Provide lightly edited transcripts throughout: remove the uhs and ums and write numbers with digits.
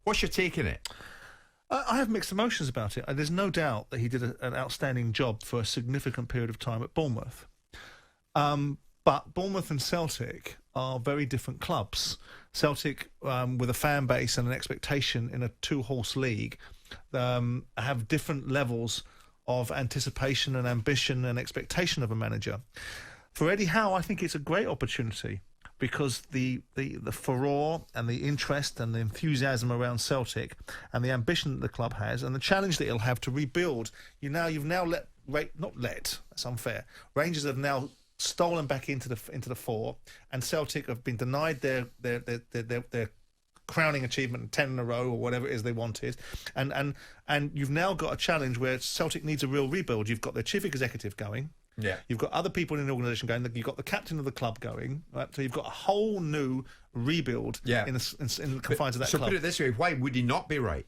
What's your take on it? I have mixed emotions about it. There's no doubt that he did an outstanding job for a significant period of time at Bournemouth. But Bournemouth and Celtic are very different clubs. Celtic, with a fan base and an expectation in a two-horse league, have different levels of anticipation and ambition and expectation of a manager. For Eddie Howe, I think it's a great opportunity, because the furore and the interest and the enthusiasm around Celtic and the ambition that the club has and the challenge that it'll have to rebuild. You've now that's unfair. Rangers have now stolen back into the fore, and Celtic have been denied their crowning achievement, 10 in a row or whatever it is they wanted, and you've now got a challenge where Celtic needs a real rebuild. You've got their chief executive going. Yeah, you've got other people in the organisation going. You've got the captain of the club going. Right? So you've got a whole new rebuild. Yeah. in the confines of that club. So put it this way: why would he not be right?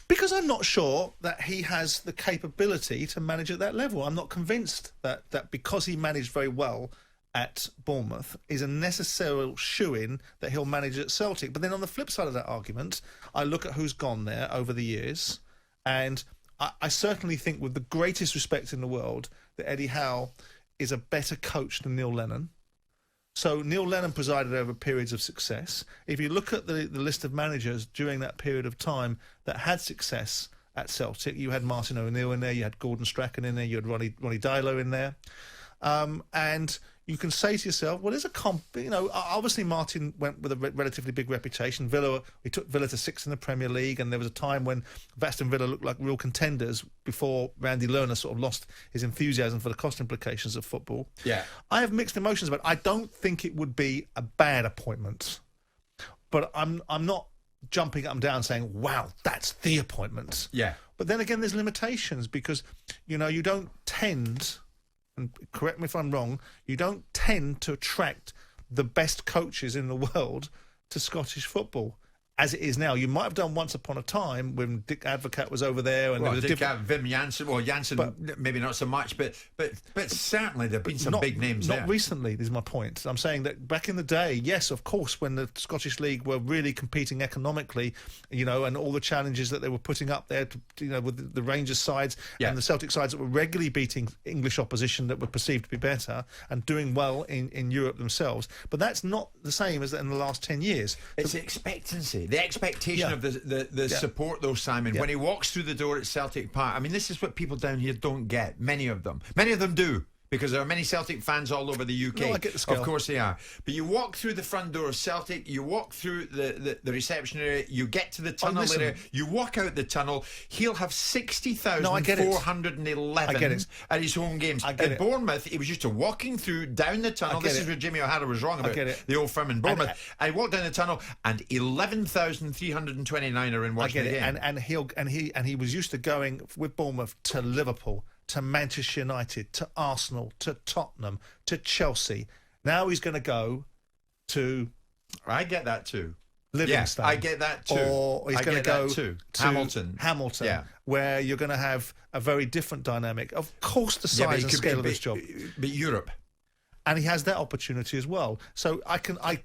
Because I'm not sure that he has the capability to manage at that level. I'm not convinced that because he managed very well at Bournemouth is a necessary shoe-in that he'll manage at Celtic. But then on the flip side of that argument, I look at who's gone there over the years, and I certainly think, with the greatest respect in the world, that Eddie Howe is a better coach than Neil Lennon. So Neil Lennon presided over periods of success. If you look at the list of managers during that period of time that had success at Celtic, you had Martin O'Neill in there, you had Gordon Strachan in there, you had Ronnie Dylo in there. And you can say to yourself, well, there's obviously Martin went with a relatively big reputation. He took Villa to 6th in the Premier League, and there was a time when Aston Villa looked like real contenders before Randy Lerner sort of lost his enthusiasm for the cost implications of football. Yeah, I have mixed emotions about it. I don't think it would be a bad appointment, but I'm not jumping up and down saying, wow, that's the appointment. Yeah. But then again, there's limitations, because, you don't tend, and correct me if I'm wrong, you don't tend to attract the best coaches in the world to Scottish football. As it is now, you might have done once upon a time when Dick Advocaat was over there, and there was Wim Janssen. Well, Janssen maybe not so much, but certainly there've been some big names there. Not recently. Is my point. I'm saying that back in the day, yes, of course, when the Scottish League were really competing economically, and all the challenges that they were putting up there, with the Rangers sides and the Celtic sides that were regularly beating English opposition that were perceived to be better and doing well in Europe themselves. But that's not the same as in the last 10 years. It's expectancy. The expectation of the support, though, Simon, when he walks through the door at Celtic Park. I mean, this is what people down here don't get. Many of them do, because there are many Celtic fans all over the UK. No, I get the scale. Of course they are. But you walk through the front door of Celtic, you walk through the reception area, you get to the tunnel area, you walk out the tunnel, he'll have 60,411 at his home games. At Bournemouth, he was used to walking through down the tunnel. This is where Jimmy O'Hara was wrong about the old firm in Bournemouth. I walked down the tunnel, and 11,329 are in watching the game. And he was used to going with Bournemouth to Liverpool, to Manchester United, to Arsenal, to Tottenham, to Chelsea. Now he's going to go to... I get that too. Livingston. Yeah, I get that too. Or he's going to go to Hamilton, where you're going to have a very different dynamic. Of course, the size and scale of his job. But Europe. And he has that opportunity as well. So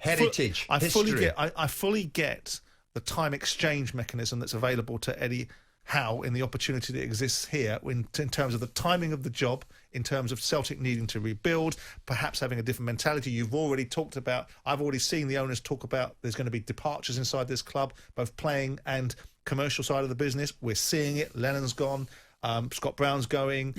Heritage, history. I fully get the time exchange mechanism that's available to Eddie Howe in the opportunity that exists here in terms of the timing of the job, in terms of Celtic needing to rebuild, perhaps having a different mentality. You've already talked about, I've already seen the owners talk about there's going to be departures inside this club, both playing and commercial side of the business. We're seeing it. Lennon's gone. Scott Brown's going.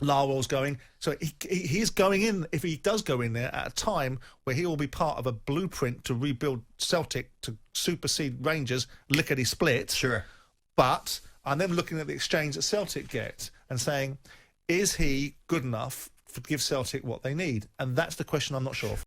Larwell's going. So he's going in, if he does go in there, at a time where he will be part of a blueprint to rebuild Celtic to supersede Rangers, lickety-split. Sure. But I'm then looking at the exchange that Celtic get and saying, is he good enough to give Celtic what they need? And that's the question I'm not sure of.